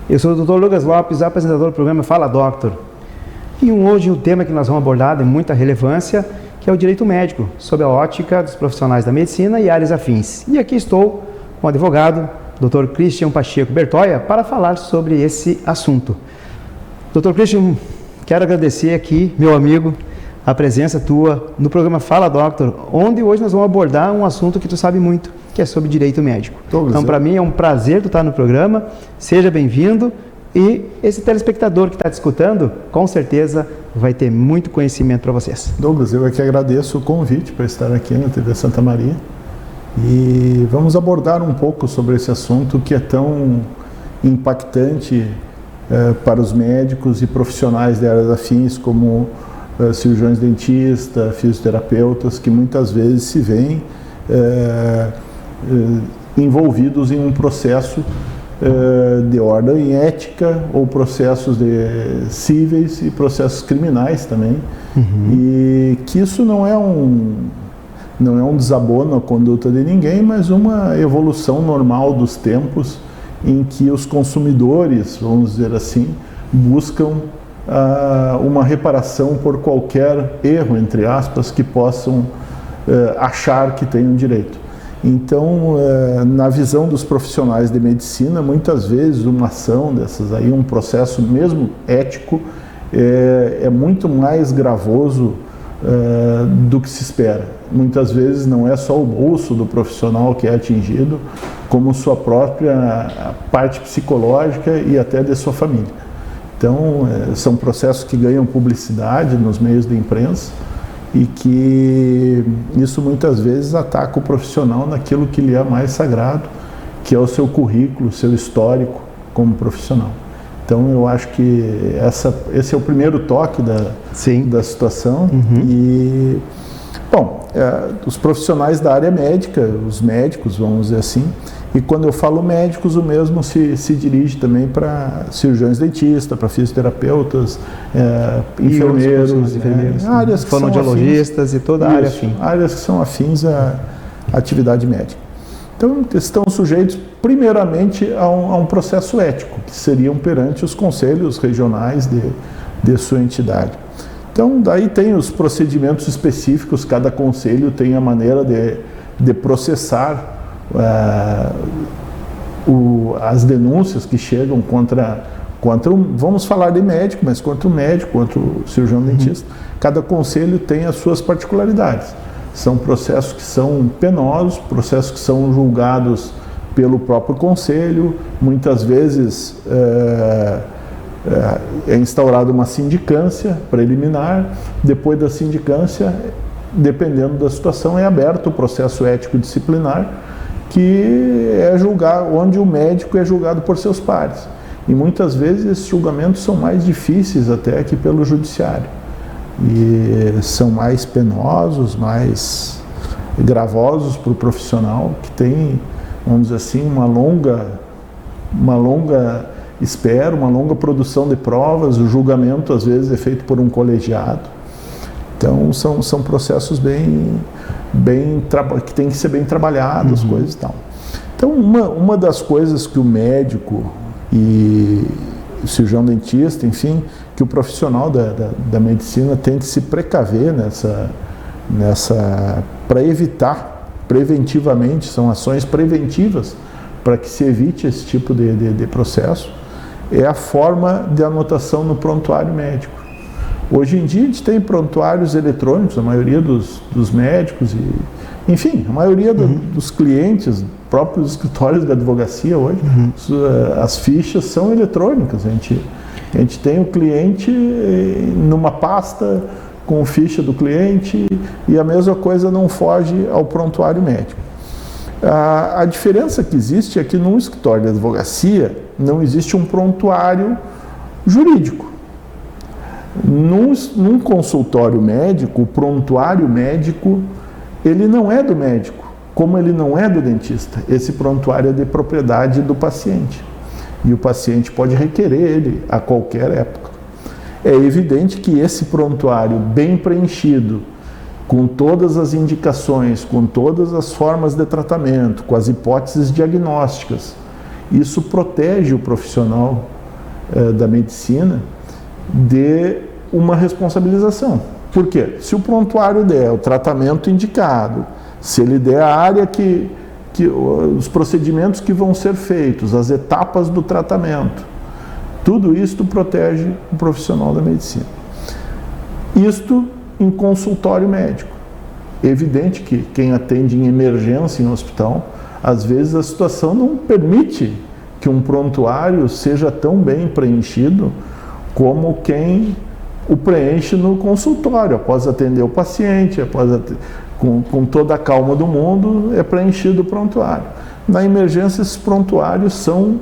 Eu sou o Dr. Lucas Lopes, apresentador do programa Fala Doctor. E hoje o tema que nós vamos abordar de muita relevância, que é o direito médico, sob a ótica dos profissionais da medicina e áreas afins. E aqui estou com o advogado, Dr. Christian Pacheco Bertoia, para falar sobre esse assunto. Dr. Christian, quero agradecer aqui, meu amigo, a presença tua no programa Fala Doctor, onde hoje nós vamos abordar um assunto que tu sabe muito, que é sobre direito médico. Então, para mim é um prazer tu estar no programa, seja bem-vindo, e esse telespectador que está te escutando, com certeza vai ter muito conhecimento para vocês. Douglas, eu é que agradeço o convite para estar aqui na TV Santa Maria e vamos abordar um pouco sobre esse assunto que é tão impactante para os médicos e profissionais de áreas afins como cirurgiões dentistas, fisioterapeutas, que muitas vezes se veem envolvidos em um processo de ordem ética ou processos cíveis e processos criminais também, e que isso não é um desabono à conduta de ninguém, mas uma evolução normal dos tempos em que os consumidores, vamos dizer assim, buscam uma reparação por qualquer erro, entre aspas, que possam achar que tenham direito. Então, na visão dos profissionais de medicina, muitas vezes uma ação dessas aí, um processo mesmo ético, é muito mais gravoso do que se espera. Muitas vezes não é só o bolso do profissional que é atingido, como sua própria parte psicológica e até de sua família. Então, são processos que ganham publicidade nos meios de imprensa, e que isso muitas vezes ataca o profissional naquilo que lhe é mais sagrado, que é o seu currículo, o seu histórico como profissional. Então eu acho que esse é o primeiro toque da situação. E, bom, os profissionais da área médica, os médicos, vamos dizer assim, e quando eu falo médicos, o mesmo se dirige também para cirurgiões dentistas, para fisioterapeutas, enfermeiros, áreas que fonoaudiologistas e toda a área afim. Áreas que são afins à atividade médica. Então, estão sujeitos, primeiramente, a um processo ético, que seriam perante os conselhos regionais de sua entidade. Então, daí tem os procedimentos específicos, cada conselho tem a maneira de processar as denúncias que chegam contra vamos falar de médico, mas contra o médico, contra o cirurgião dentista. Cada conselho tem as suas particularidades. São processos que são penosos, processos que são julgados pelo próprio conselho. Muitas vezes é instaurada uma sindicância preliminar. Depois da sindicância, dependendo da situação, é aberto o processo ético disciplinar, que é onde o médico é julgado por seus pares. E muitas vezes esses julgamentos são mais difíceis até que pelo judiciário. E são mais penosos, mais gravosos para o profissional, que tem, vamos dizer assim, uma longa espera, uma longa produção de provas. O julgamento às vezes é feito por um colegiado. Então são processos que tem que ser bem trabalhados, coisas e tal. Então uma das coisas que o médico e o cirurgião dentista, enfim, que o profissional da medicina tem que se precaver para evitar preventivamente, são ações preventivas para que se evite esse tipo de processo, é a forma de anotação no prontuário médico. Hoje em dia a gente tem prontuários eletrônicos, a maioria dos médicos e, enfim, a maioria dos clientes, próprios escritórios da advocacia hoje, as fichas são eletrônicas. A gente tem o cliente numa pasta com ficha do cliente e a mesma coisa não foge ao prontuário médico. A diferença que existe é que num escritório de advocacia não existe um prontuário jurídico. Num consultório médico, o prontuário médico, ele não é do médico, como ele não é do dentista. Esse prontuário é de propriedade do paciente. E o paciente pode requerer ele a qualquer época. É evidente que esse prontuário bem preenchido, com todas as indicações, com todas as formas de tratamento, com as hipóteses diagnósticas, isso protege o profissional da medicina de uma responsabilização. Por quê? Se o prontuário der o tratamento indicado, se ele der a área os procedimentos que vão ser feitos, as etapas do tratamento, tudo isto protege o profissional da medicina. Isto em consultório médico. É evidente que quem atende em emergência em hospital, às vezes a situação não permite que um prontuário seja tão bem preenchido como quem o preenche no consultório, após atender o paciente, com toda a calma do mundo, é preenchido o prontuário. Na emergência, esses prontuários são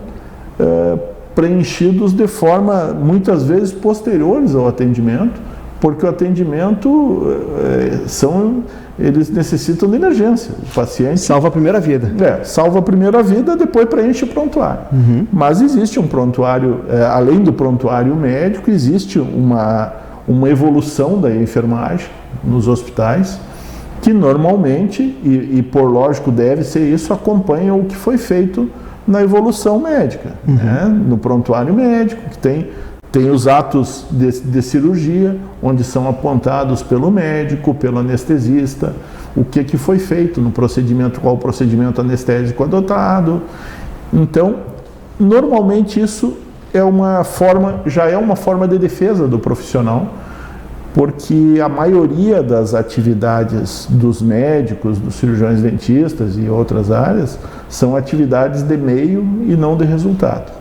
preenchidos de forma, muitas vezes, posteriores ao atendimento, porque o atendimento eles necessitam de emergência. O paciente salva a primeira vida. Salva a primeira vida, depois preenche o prontuário. Mas existe um prontuário, além do prontuário médico, existe uma evolução da enfermagem nos hospitais, que normalmente, e por lógico deve ser isso, acompanha o que foi feito na evolução médica, né? No prontuário médico, que tem os atos de cirurgia, onde são apontados pelo médico, pelo anestesista, o que foi feito no procedimento, qual o procedimento anestésico adotado. Então, normalmente isso já é uma forma de defesa do profissional, porque a maioria das atividades dos médicos, dos cirurgiões dentistas e outras áreas, são atividades de meio e não de resultado.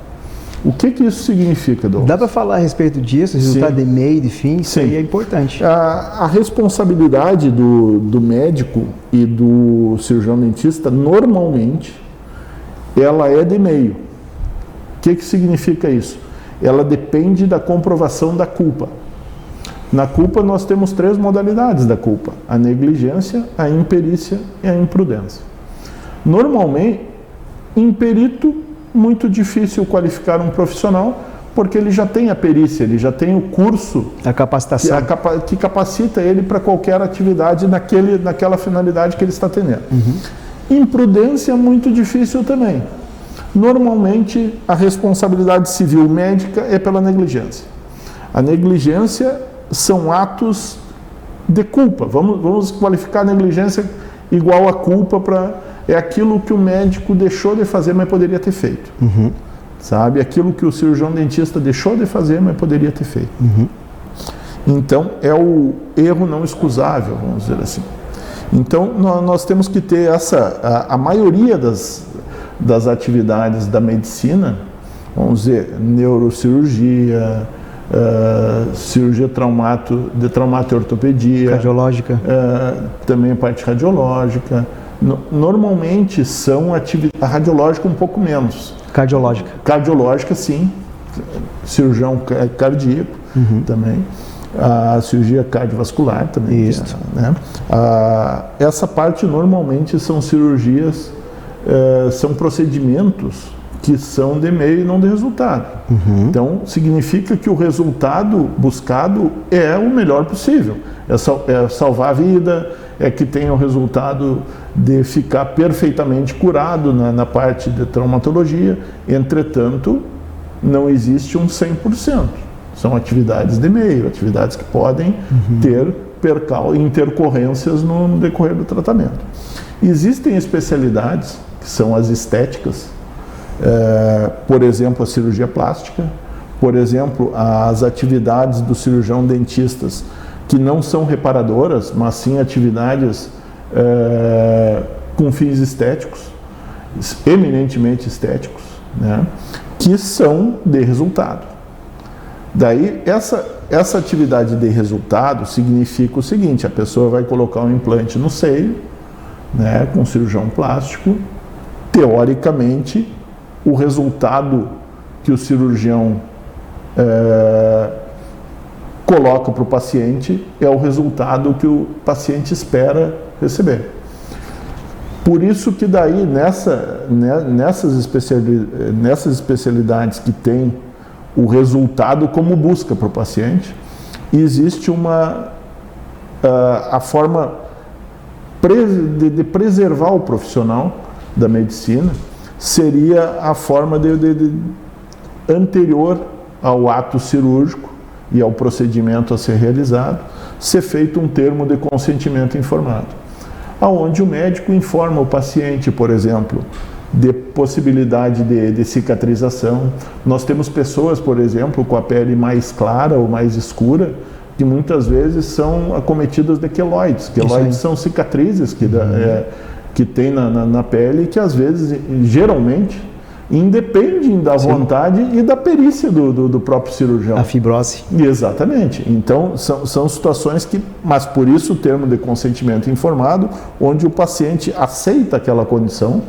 O que isso significa, Douglas? Dá para falar a respeito disso, resultado de meio e de fim? Isso aí é importante. A responsabilidade do médico e do cirurgião dentista, normalmente, ela é de meio. O que significa isso? Ela depende da comprovação da culpa. Na culpa, nós temos 3 modalidades da culpa: a negligência, a imperícia e a imprudência. Normalmente, imperito, muito difícil qualificar um profissional, porque ele já tem a perícia, ele já tem o curso, a capacitação que capacita ele para qualquer atividade naquela finalidade que ele está tendo. Imprudência, muito difícil também. Normalmente, a responsabilidade civil médica é pela negligência. A negligência são atos de culpa. Vamos qualificar a negligência igual a culpa é aquilo que o médico deixou de fazer, mas poderia ter feito. Sabe? Aquilo que o cirurgião dentista deixou de fazer, mas poderia ter feito. Então, é o erro não excusável, vamos dizer assim. Então, nós temos que ter a maioria das atividades da medicina, vamos dizer, neurocirurgia, cirurgia de traumato e ortopedia, cardiológica, também a parte radiológica. Normalmente são atividades, a radiológica um pouco menos. Cardiológica, sim, cirurgião cardíaco também, a cirurgia cardiovascular também. Isso. Né? Essa parte normalmente são cirurgias, são procedimentos que são de meio e não de resultado. Então, significa que o resultado buscado é o melhor possível. É salvar a vida, é que tenha o resultado de ficar perfeitamente curado na parte de traumatologia. Entretanto, não existe um 100%. São atividades de meio, atividades que podem ter intercorrências no decorrer do tratamento. Existem especialidades, que são as estéticas, por exemplo, a cirurgia plástica, por exemplo, as atividades do cirurgião dentistas, que não são reparadoras, mas sim atividades com fins estéticos, eminentemente estéticos, né, que são de resultado. Daí, essa atividade de resultado significa o seguinte: a pessoa vai colocar um implante no seio, né, com um cirurgião plástico. Teoricamente, o resultado que o cirurgião coloca para o paciente é o resultado que o paciente espera receber. Por isso que daí, nessas especialidades que tem o resultado como busca para o paciente, existe a forma de preservar o profissional da medicina, seria a forma anterior ao ato cirúrgico e ao procedimento a ser realizado, ser feito um termo de consentimento informado, aonde o médico informa o paciente, por exemplo, de possibilidade de cicatrização. Nós temos pessoas, por exemplo, com a pele mais clara ou mais escura, que muitas vezes são acometidas de queloides. Queloides são cicatrizes que tem na pele, que às vezes, geralmente, independem da vontade e da perícia do próprio cirurgião. A fibrose. Exatamente. Então, são situações que, mas por isso o termo de consentimento informado, onde o paciente aceita aquela condição,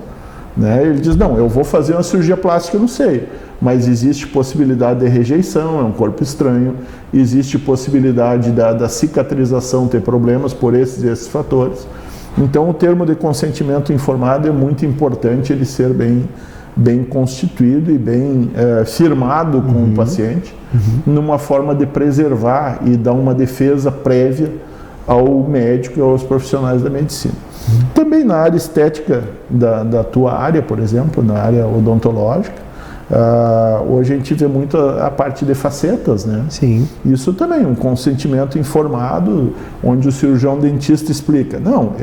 né? Ele diz, não, eu vou fazer uma cirurgia plástica no seio, mas existe possibilidade de rejeição, é um corpo estranho, existe possibilidade da cicatrização ter problemas por esses fatores. Então, o termo de consentimento informado é muito importante ele ser bem constituído e bem firmado com o paciente, numa forma de preservar e dar uma defesa prévia ao médico e aos profissionais da medicina. Também na área estética da tua área, por exemplo, na área odontológica, hoje a gente vê muito a parte de facetas, né? Sim. Isso também, um consentimento informado, onde o cirurgião dentista explica, não,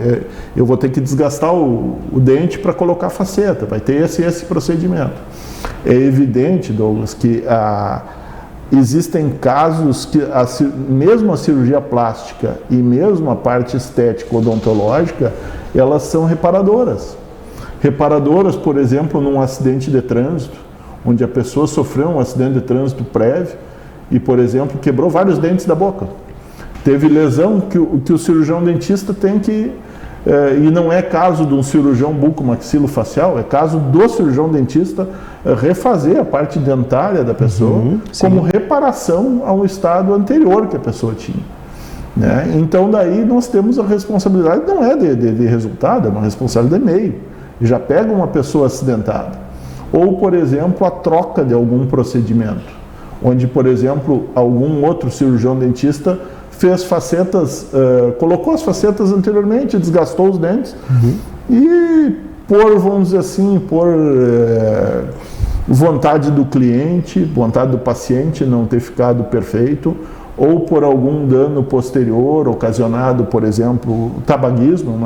eu vou ter que desgastar o dente para colocar faceta, vai ter esse procedimento. É evidente, Douglas, que existem casos que mesmo a cirurgia plástica e mesmo a parte estética odontológica, elas são reparadoras. Reparadoras, por exemplo, num acidente de trânsito, onde a pessoa sofreu um acidente de trânsito prévio e, por exemplo, quebrou vários dentes da boca. Teve lesão que o cirurgião dentista tem que... e não é caso de um cirurgião bucomaxilofacial, é caso do cirurgião dentista refazer a parte dentária da pessoa como reparação a um estado anterior que a pessoa tinha. Né? Então daí nós temos a responsabilidade, não é de resultado, é uma responsabilidade de meio. Já pega uma pessoa acidentada. Ou, por exemplo, a troca de algum procedimento, onde, por exemplo, algum outro cirurgião dentista fez facetas, colocou as facetas anteriormente, desgastou os dentes e vamos dizer assim, por vontade do cliente, vontade do paciente não ter ficado perfeito, ou por algum dano posterior ocasionado, por exemplo, o tabagismo.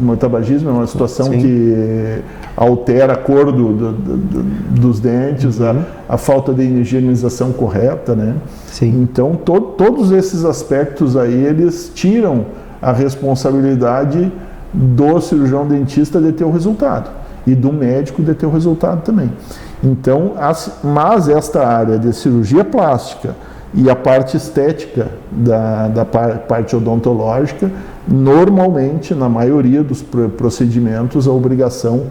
O tabagismo é uma situação que altera a cor dos dentes, a falta de higienização correta, né? Sim. Então, todos esses aspectos aí, eles tiram a responsabilidade do cirurgião dentista de ter o resultado e do médico de ter o resultado também. Então, mas esta área de cirurgia plástica e a parte estética da parte odontológica, normalmente, na maioria dos procedimentos, a obrigação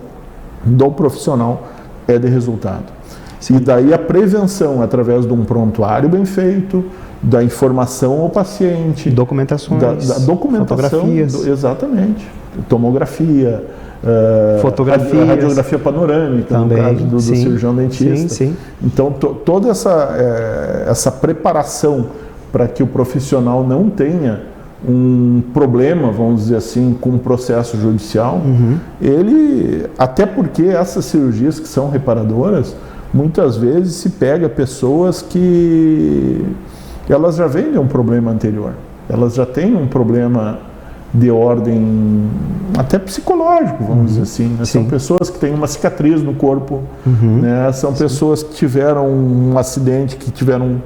do profissional é de resultado. Sim. E daí a prevenção, através de um prontuário bem feito, da informação ao paciente, documentações, da documentação, fotografias. Exatamente, tomografia, fotografia, radiografia panorâmica, também, no caso do cirurgião dentista. Sim. Então, toda essa preparação para que o profissional não tenha um problema, vamos dizer assim, com o processo judicial, até porque essas cirurgias que são reparadoras, muitas vezes se pega pessoas que elas já vêm de um problema anterior, elas já têm um problema de ordem até psicológico, vamos dizer assim, né? São pessoas que têm uma cicatriz no corpo, né? São pessoas que tiveram um acidente, que tiveram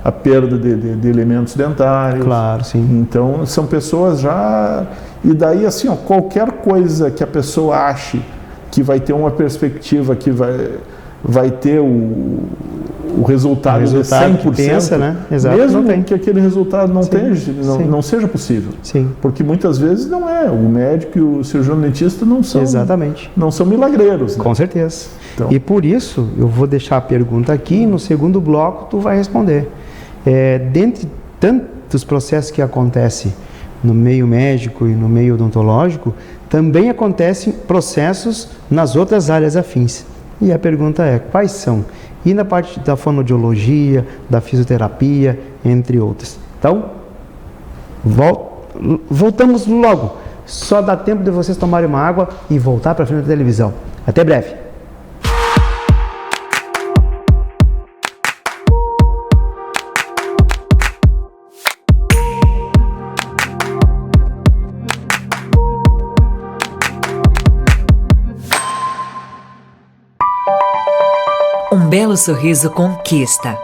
a perda de elementos dentários. Claro, sim. Então, são pessoas já... E daí, assim, qualquer coisa que a pessoa ache que vai ter uma perspectiva, que vai ter o resultado de 100%, que pensa, né? Exato, mesmo que aquele resultado não seja possível. Sim. Porque muitas vezes não é. O médico e o cirurgião dentista não são milagreiros. Né? Com certeza. Então, e por isso, eu vou deixar a pergunta aqui e no segundo bloco tu vai responder. Dentre tantos processos que acontecem no meio médico e no meio odontológico, também acontecem processos nas outras áreas afins. E a pergunta é, quais são? E na parte da fonoaudiologia, da fisioterapia, entre outras. Então, voltamos logo. Só dá tempo de vocês tomarem uma água e voltar para frente da televisão. Até breve. Um belo sorriso conquista.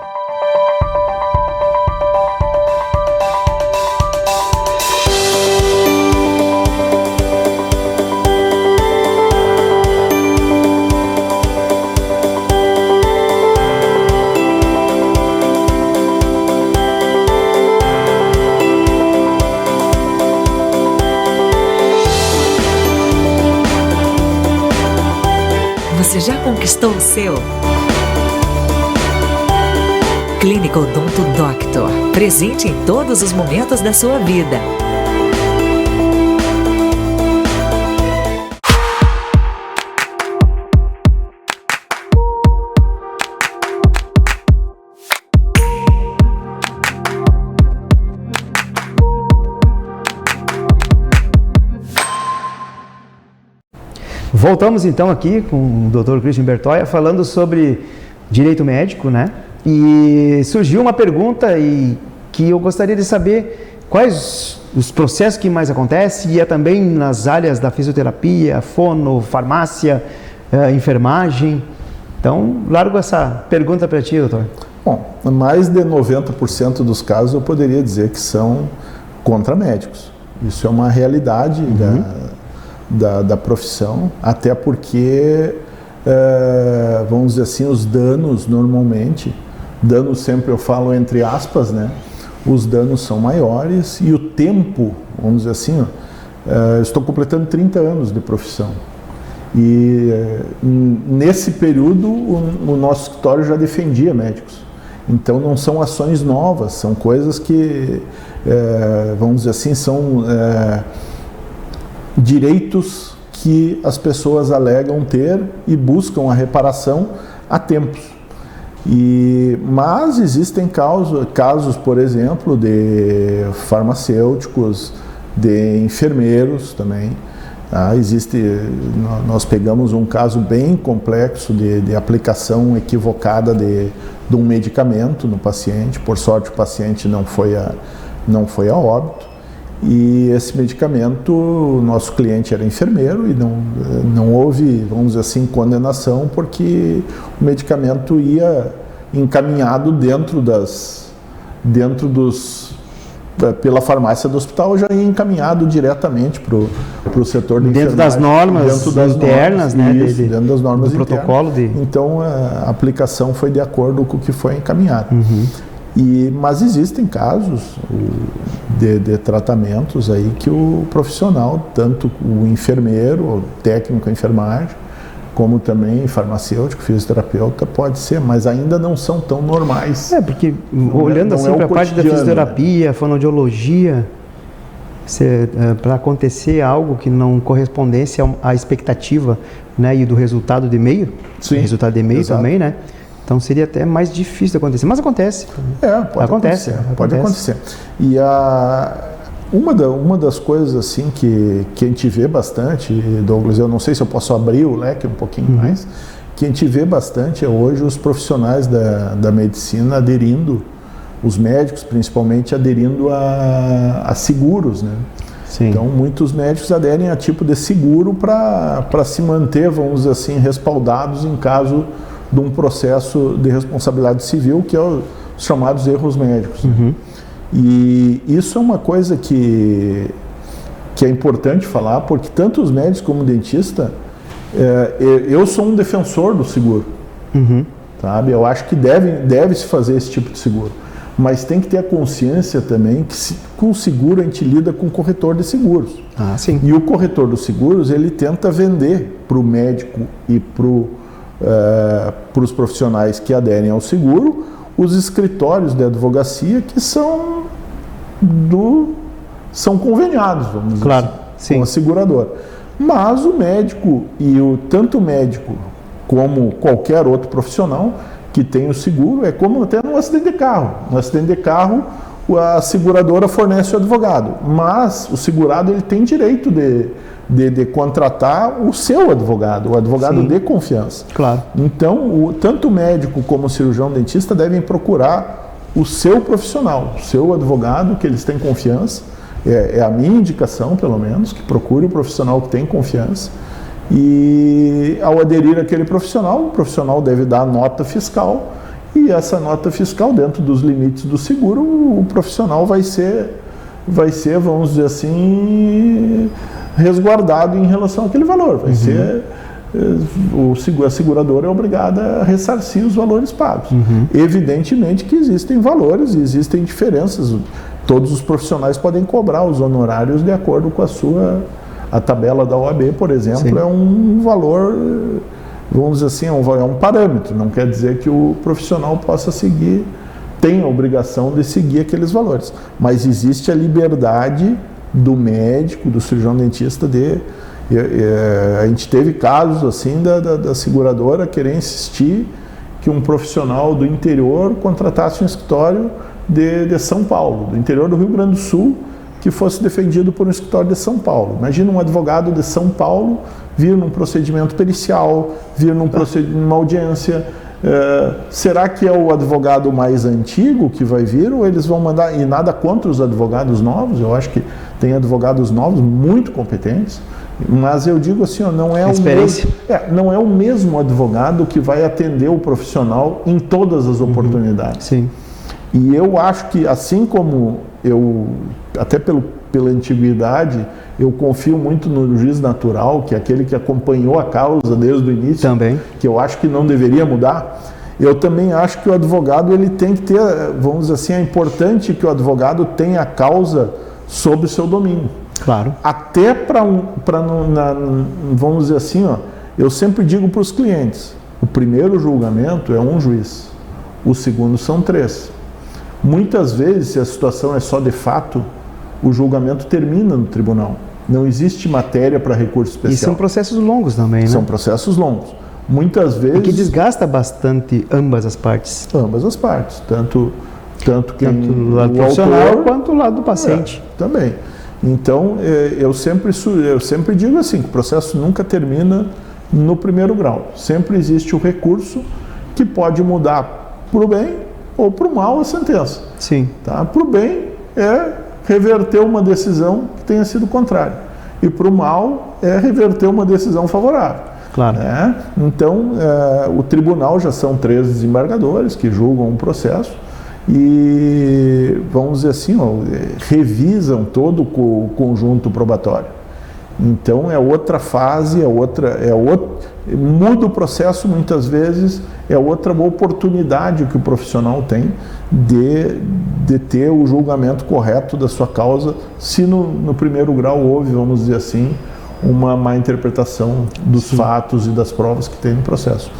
Você já conquistou o seu? Clínica Odonto Doctor. Presente em todos os momentos da sua vida. Voltamos então aqui com o Dr. Christian Bertoia falando sobre direito médico, né? E surgiu uma pergunta que eu gostaria de saber quais os processos que mais acontecem e é também nas áreas da fisioterapia, fono, farmácia, enfermagem. Então, largo essa pergunta para ti, doutor. Bom, mais de 90% dos casos eu poderia dizer que são contra médicos. Isso é uma realidade da profissão, até porque, vamos dizer assim, os danos normalmente, danos sempre eu falo entre aspas, né? Os danos são maiores e o tempo, vamos dizer assim, estou completando 30 anos de profissão. E nesse período o nosso escritório já defendia médicos. Então não são ações novas, são coisas que, vamos dizer assim, são direitos que as pessoas alegam ter e buscam a reparação há tempos. Mas existem casos, por exemplo, de farmacêuticos, de enfermeiros também. Nós pegamos um caso bem complexo de aplicação equivocada de um medicamento no paciente. Por sorte, o paciente não foi a óbito. E esse medicamento, o nosso cliente era enfermeiro e não houve, vamos dizer assim, condenação, porque o medicamento ia encaminhado pela farmácia do hospital, já ia encaminhado diretamente para o setor de enfermagem. Dentro das normas internas, né? Dentro das normas do protocolo. Então, a aplicação foi de acordo com o que foi encaminhado. Mas existem casos de tratamentos aí que o profissional, tanto o enfermeiro, o técnico de enfermagem, como também farmacêutico, fisioterapeuta, pode ser, mas ainda não são tão normais. Porque olhando assim para a parte da fisioterapia, né? Fonoaudiologia, para acontecer algo que não correspondesse à expectativa, né, e do resultado de e-mail, resultado de e-mail também, né? Então seria até mais difícil de acontecer, mas acontece. Pode acontecer. E uma das coisas assim que a gente vê bastante, Douglas, eu não sei se eu posso abrir o leque um pouquinho mais, que a gente vê bastante é hoje os profissionais da medicina aderindo, os médicos principalmente aderindo a seguros, né? Sim. Então muitos médicos aderem a tipo de seguro para se manter, vamos dizer assim, respaldados em caso de um processo de responsabilidade civil, que é os chamados erros médicos. E isso é uma coisa que é importante falar, porque tanto os médicos como o dentista, eu sou um defensor do seguro, sabe? Eu acho que deve-se fazer esse tipo de seguro, mas tem que ter a consciência também que com o seguro a gente lida com o corretor de seguros. Sim. E o corretor dos seguros, ele tenta vender para o médico e para os profissionais que aderem ao seguro, os escritórios de advocacia que são conveniados, vamos dizer assim, com a seguradora. Mas o médico, tanto o médico como qualquer outro profissional que tem o seguro, é como até no acidente de carro. No acidente de carro, a seguradora fornece o advogado, mas o segurado ele tem direito de contratar o seu advogado, o advogado de confiança. Claro. Então, tanto o médico como o cirurgião dentista devem procurar o seu profissional, o seu advogado, que eles têm confiança. É a minha indicação, pelo menos, que procure o profissional que tem confiança E ao aderir àquele profissional, o profissional deve dar a nota fiscal, e essa nota fiscal, dentro dos limites do seguro, o profissional vai ser, vamos dizer assim, resguardado em relação àquele valor. Vai ser, a seguradora é obrigada a ressarcir os valores pagos. Evidentemente que existem valores e existem diferenças. Todos os profissionais podem cobrar os honorários de acordo com a tabela da OAB, por exemplo, é um valor, vamos dizer assim, é um parâmetro. Não quer dizer que o profissional possa seguir, tem a obrigação de seguir aqueles valores. Mas existe a liberdade do médico, do cirurgião dentista a gente teve casos assim da seguradora querer insistir que um profissional do interior contratasse um escritório de São Paulo, do interior do Rio Grande do Sul, que fosse defendido por um escritório de São Paulo. Imagina um advogado de São Paulo vir num procedimento pericial, vir numa audiência. Será que é o advogado mais antigo que vai vir, ou eles vão mandar? E nada contra os advogados novos, eu acho que tem advogados novos muito competentes, mas eu digo assim, não é o mesmo advogado que vai atender o profissional em todas as oportunidades. Sim. E eu acho que, assim como até pela antiguidade, eu confio muito no juiz natural, que é aquele que acompanhou a causa desde o início, também, que eu acho que não deveria mudar. Eu também acho que o advogado ele tem que ter, vamos dizer assim, é importante que o advogado tenha a causa sob o seu domínio. Claro. Até vamos dizer assim, eu sempre digo para os clientes, o primeiro julgamento é um juiz, o segundo são 3. Muitas vezes, se a situação é só de fato, o julgamento termina no tribunal. Não existe matéria para recurso especial. E são processos longos também, né? São processos longos. Muitas vezes... E que desgasta bastante ambas as partes. Ambas as partes. Tanto do lado profissional quanto do lado do paciente. Também. Então, eu sempre digo assim, que o processo nunca termina no primeiro grau. Sempre existe o recurso que pode mudar para o bem ou para o mal a sentença. Sim. Tá? Para o bem é reverter uma decisão que tenha sido contrária. E para o mal é reverter uma decisão favorável. Claro. Né? Então, o tribunal já são 3 desembargadores que julgam um processo e, vamos dizer assim, revisam todo o conjunto probatório. Então, é outra fase, muda o processo muitas vezes, é outra oportunidade que o profissional tem de ter o julgamento correto da sua causa, se no primeiro grau houve, vamos dizer assim, uma má interpretação dos fatos e das provas que tem no processo.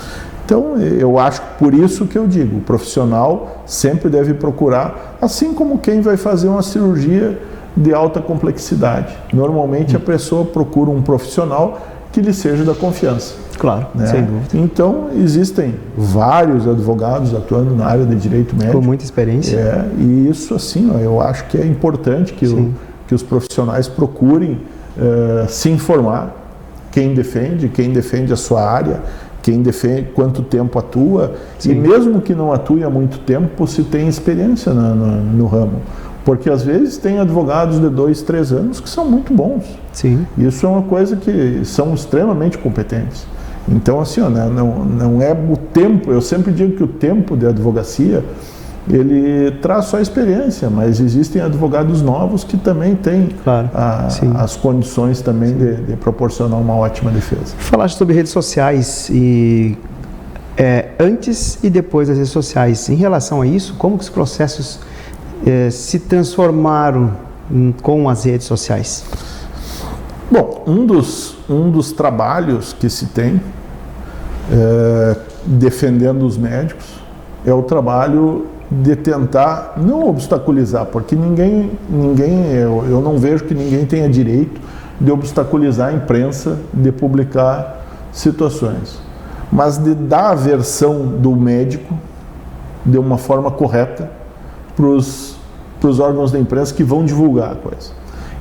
Então, eu acho que por isso que eu digo, o profissional sempre deve procurar, assim como quem vai fazer uma cirurgia de alta complexidade. Normalmente a pessoa procura um profissional que lhe seja da confiança. Claro, né? sem dúvida. Então, existem vários advogados atuando na área de direito médico. Com muita experiência. E isso, assim, eu acho que é importante que os profissionais procurem se informar, quem defende a sua área, quem defende, quanto tempo atua, e mesmo que não atue há muito tempo, se tem experiência no ramo. Porque às vezes tem advogados de 2, 3 anos que são muito bons. Sim. Isso é uma coisa que são extremamente competentes. Então, assim, não é o tempo, eu sempre digo que o tempo de advocacia, ele traz só experiência, mas existem advogados novos que também têm as condições também de proporcionar uma ótima defesa. Falaste sobre redes sociais e antes e depois das redes sociais. Em relação a isso, como que os processos se transformaram com as redes sociais? Bom, um dos trabalhos que se tem defendendo os médicos é o trabalho de tentar não obstaculizar, porque eu não vejo que ninguém tenha direito de obstaculizar a imprensa de publicar situações, mas de dar a versão do médico de uma forma correta para os órgãos da imprensa que vão divulgar a coisa.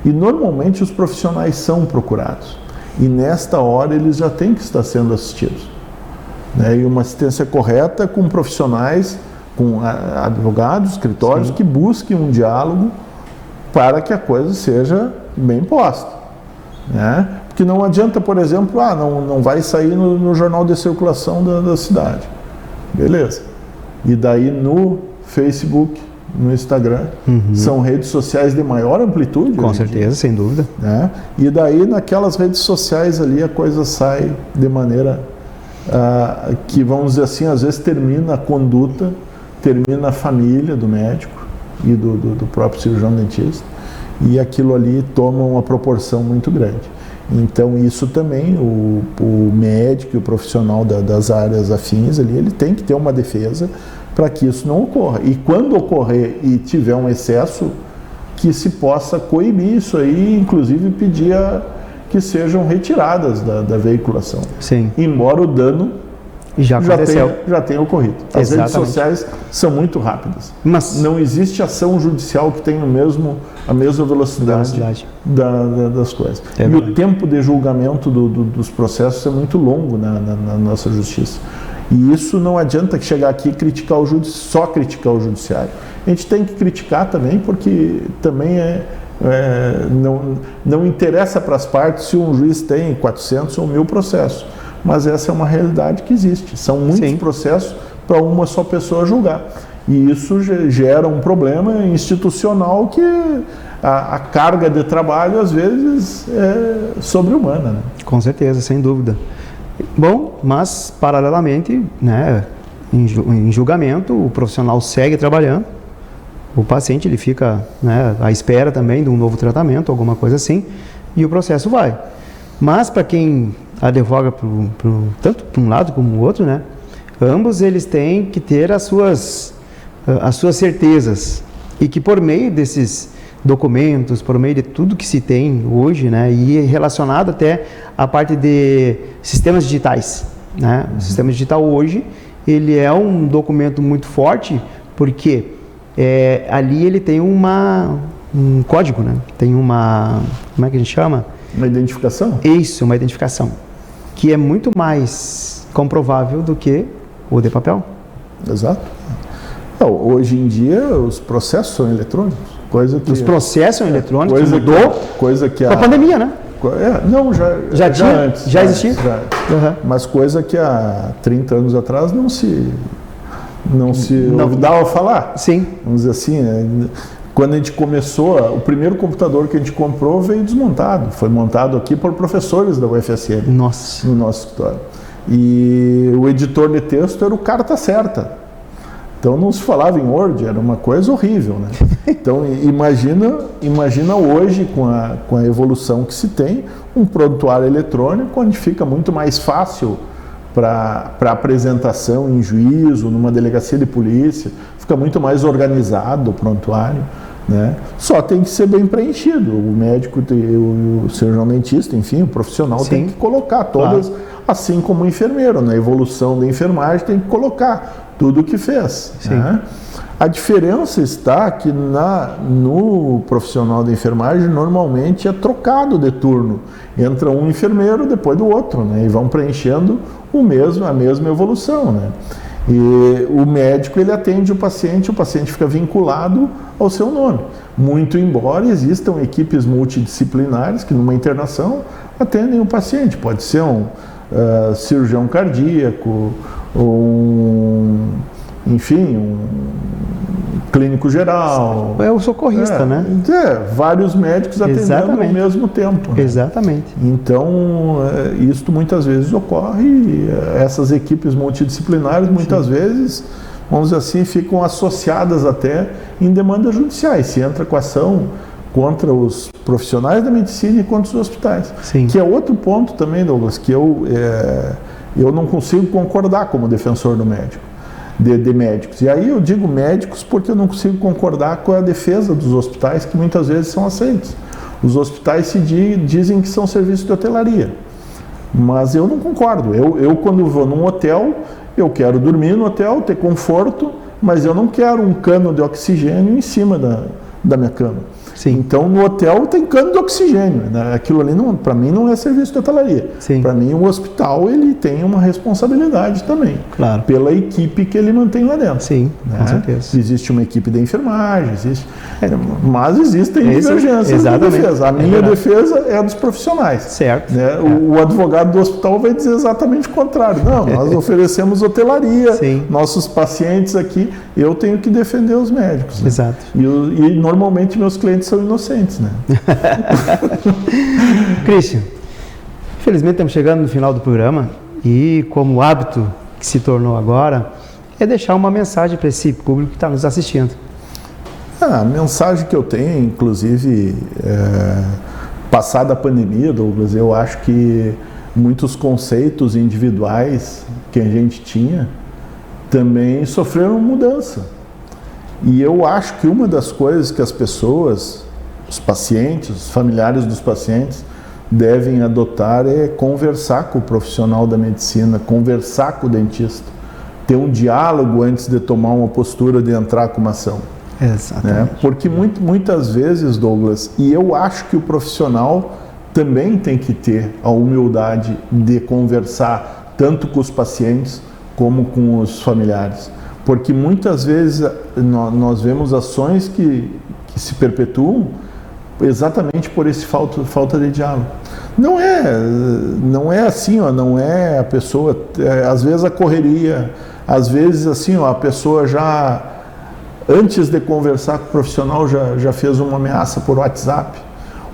E normalmente os profissionais são procurados, e nesta hora eles já têm que estar sendo assistidos, né? E uma assistência correta com profissionais, com advogados, escritórios que busquem um diálogo para que a coisa seja bem posta, né? Porque não adianta, por exemplo, não vai sair no jornal de circulação da cidade. Beleza. E daí no Facebook, no Instagram, são redes sociais de maior amplitude. Com certeza, sem dúvida. Né? E daí naquelas redes sociais ali a coisa sai de maneira que, vamos dizer assim, às vezes termina a conduta, termina a família do médico e do próprio cirurgião dentista, e aquilo ali toma uma proporção muito grande. Então isso também, o médico e o profissional das áreas afins ali, ele tem que ter uma defesa para que isso não ocorra. E quando ocorrer e tiver um excesso, que se possa coibir isso aí, inclusive pedir que sejam retiradas da veiculação. Sim. Embora o dano já tenha ocorrido. As redes sociais são muito rápidas. Mas não existe ação judicial que tenha a mesma velocidade das coisas. E o tempo de julgamento dos processos é muito longo na nossa justiça. E isso não adianta chegar aqui e só criticar o judiciário. A gente tem que criticar também, porque também não interessa para as partes se um juiz tem 400 ou 1000 processos. Mas essa é uma realidade que existe. São muitos processos para uma só pessoa julgar. E isso gera um problema institucional que a carga de trabalho, às vezes, é sobre-humana. Né? Com certeza, sem dúvida. Bom, mas, paralelamente, né, em julgamento, o profissional segue trabalhando, o paciente ele fica, né, à espera também de um novo tratamento, alguma coisa assim, e o processo vai. Mas, para quem advoga tanto para um lado como o outro, né, ambos eles têm que ter as suas certezas, e que por meio desses documentos, por meio de tudo que se tem hoje, né, e relacionado até a parte de sistemas digitais, né? O sistema digital hoje, ele é um documento muito forte, porque ali ele tem um código, né? Tem como é que a gente chama? Uma identificação? Isso, uma identificação, que é muito mais comprovável do que o de papel. Exato. Hoje em dia, os processos são eletrônicos. Os processos são eletrônicos, coisa que a pandemia, né? Já existia? Uhum. Mas coisa que há 30 anos atrás não se dava a falar. Sim. Vamos dizer assim, quando a gente começou, o primeiro computador que a gente comprou veio desmontado. Foi montado aqui por professores da UFSM. Nossa. No nosso escritório. E o editor de texto era o carta certa. Então não se falava em Word, era uma coisa horrível, né? Então imagina hoje, com a evolução que se tem, um prontuário eletrônico onde fica muito mais fácil para apresentação em juízo, numa delegacia de polícia, fica muito mais organizado o prontuário, né? Só tem que ser bem preenchido. O médico, o cirurgião dentista, enfim, o profissional tem que colocar todas, assim como o enfermeiro, na evolução da enfermagem tem que colocar tudo o que fez. Né? A diferença está que no profissional da enfermagem normalmente é trocado de turno. Entra um enfermeiro depois do outro, né? E vão preenchendo a mesma evolução. Né? E o médico ele atende o paciente fica vinculado ao seu nome. Muito embora existam equipes multidisciplinares que numa internação atendem o paciente. Pode ser um cirurgião cardíaco, um clínico geral. É o socorrista, né? Vários médicos atendendo ao mesmo tempo. Né? Exatamente. Então, isso muitas vezes ocorre e essas equipes multidisciplinares muitas vezes, vamos dizer assim, ficam associadas até em demandas judiciais. Se entra com ação contra os profissionais da medicina e contra os hospitais. Sim. Que é outro ponto também, Douglas, que eu não consigo concordar como defensor do médico, de médicos. E aí eu digo médicos porque eu não consigo concordar com a defesa dos hospitais, que muitas vezes são aceitos. Os hospitais dizem que são serviços de hotelaria, mas eu não concordo. Eu quando vou num hotel, eu quero dormir no hotel, ter conforto, mas eu não quero um cano de oxigênio em cima da minha cama. Sim. Então, no hotel tem cano de oxigênio, né? Aquilo ali, para mim, não é serviço de hotelaria. Para mim, o hospital ele tem uma responsabilidade também, claro, pela equipe que ele mantém lá dentro. Sim, né? Com certeza. Existe uma equipe de enfermagem, mas existem divergências de defesa. A minha defesa é a dos profissionais. Certo. Né? O advogado do hospital vai dizer exatamente o contrário. Não, nós oferecemos hotelaria, nossos pacientes aqui, eu tenho que defender os médicos. Né? Exato. E normalmente meus clientes são inocentes, né? Christian, infelizmente estamos chegando no final do programa e como hábito que se tornou agora é deixar uma mensagem para esse público que está nos assistindo. A mensagem que eu tenho, inclusive, passada a pandemia, Douglas, eu acho que muitos conceitos individuais que a gente tinha também sofreram mudança. E eu acho que uma das coisas que as pessoas, os pacientes, os familiares dos pacientes, devem adotar é conversar com o profissional da medicina, conversar com o dentista, ter um diálogo antes de tomar uma postura de entrar com uma ação. Exatamente. Né? Porque muitas vezes, Douglas, e eu acho que o profissional também tem que ter a humildade de conversar tanto com os pacientes como com os familiares. Porque muitas vezes nós vemos ações que se perpetuam exatamente por esse falta de diálogo. Não é assim, ó, não é a pessoa, às vezes a correria, às vezes assim, ó, a pessoa já, antes de conversar com o profissional, já fez uma ameaça por WhatsApp.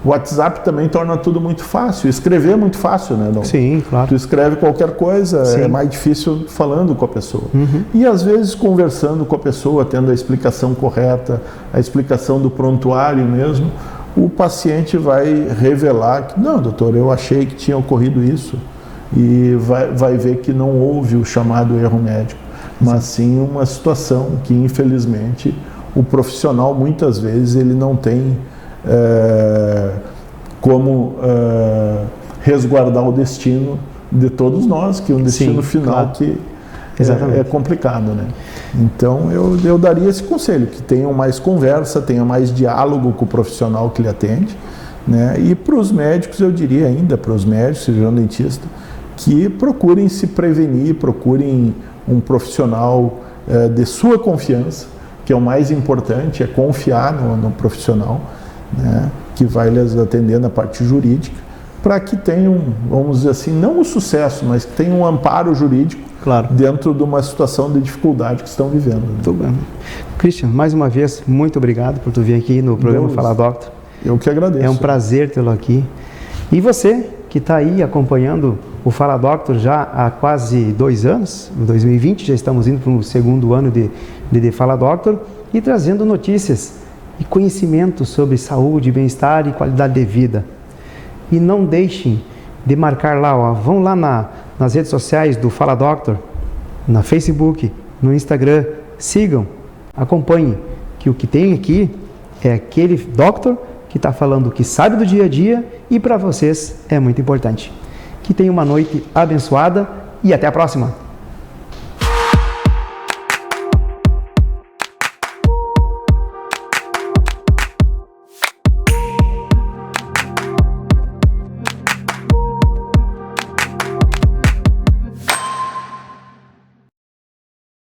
O WhatsApp também torna tudo muito fácil. Escrever é muito fácil, né, Dom? Sim, claro. Tu escreve qualquer coisa, é mais difícil falando com a pessoa. E às vezes conversando com a pessoa, tendo a explicação correta, a explicação do prontuário mesmo, o paciente vai revelar que, não, doutor, eu achei que tinha ocorrido isso, e vai ver que não houve o chamado erro médico, mas sim uma situação que, infelizmente, o profissional, muitas vezes, ele não tem como resguardar o destino de todos nós, que é um destino final que é complicado, né? Então eu daria esse conselho, que tenham mais conversa, tenham mais diálogo com o profissional que lhe atende, né? E para os médicos, eu diria ainda, para os médicos, cirurgião dentista, que procurem se prevenir, procurem um profissional de sua confiança, que é o mais importante, é confiar no profissional, né, que vai lhes atender na parte jurídica, para que tenham, vamos dizer assim, não o sucesso, mas que tenham um amparo jurídico dentro de uma situação de dificuldade que estão vivendo. Né? Muito bem. Christian, mais uma vez, muito obrigado por tu vir aqui no programa Fala Doctor. Eu que agradeço. É um prazer tê-lo aqui. E você que está aí acompanhando o Fala Doctor já há quase 2 anos, em 2020, já estamos indo para o 2º ano de Fala Doctor, e trazendo notícias e conhecimento sobre saúde, bem-estar e qualidade de vida. E não deixem de marcar lá, ó, vão lá nas redes sociais do Fala Doctor, na Facebook, no Instagram, sigam, acompanhem, que o que tem aqui é aquele doctor que está falando o que sabe do dia a dia e para vocês é muito importante. Que tenham uma noite abençoada e até a próxima!